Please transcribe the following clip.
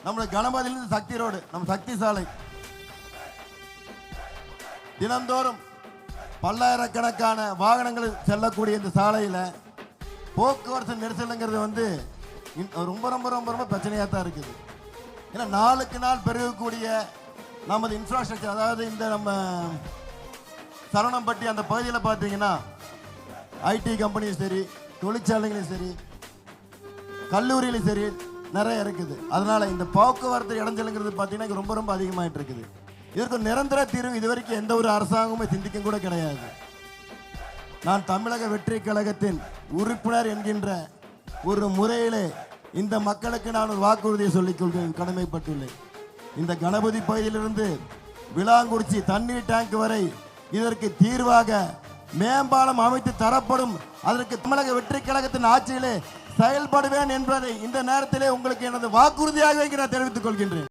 நம்முடைய கணபதியிலிருந்து சக்தி ரோடு, நம்ம சக்தி சாலை தினந்தோறும் பல்லாயிரக்கணக்கான வாகனங்கள் செல்லக்கூடிய இந்த சாலையில் போக்குவரத்து நெரிசலுங்கிறது வந்து ரொம்ப ரொம்ப ரொம்ப ரொம்ப பிரச்சனையாக தான் இருக்குது. ஏன்னா நாளுக்கு நாள் பெருகக்கூடிய நமது இன்ஃப்ராஸ்ட்ரக்சர், அதாவது இந்த நம்ம சரவணம்பட்டி அந்த பகுதியில் பார்த்தீங்கன்னா ஐடி கம்பெனியும் சரி, தொழிற்சாலைகளும் சரி, கல்லூரியிலும் சரி நிறைய இருக்குது. அதனால இந்த போக்குவரத்து இடைஞ்சலுங்கிறது பார்த்தீங்கன்னா ரொம்ப ரொம்ப அதிகமாகிட்டு இருக்குது. இதற்கு நிரந்தர தீர்வு இதுவரைக்கும் எந்த ஒரு அரசாங்கமும் சிந்திக்க கூட கிடையாது. நான் தமிழக வெற்றி கழகத்தின் உறுப்பினர் என்கின்ற ஒரு முறையிலே இந்த மக்களுக்கு நான் ஒரு வாக்குறுதியை சொல்லிக் கொள்கிறேன், கடமைப்பட்டுள்ளேன். இந்த கணபதி பகுதியிலிருந்து விளாங்குறிச்சி தண்ணீர் டேங்க் வரை இதற்கு தீர்வாக மேம்பாலம் அமைத்து தரப்படும். அதற்கு தமிழக வெற்றி கழகத்தின் ஆட்சியிலே செயல்படுவேன் என்பதை இந்த நேரத்திலே உங்களுக்கு எனது வாக்குறுதியாக நான் தெரிவித்துக் கொள்கின்றேன்.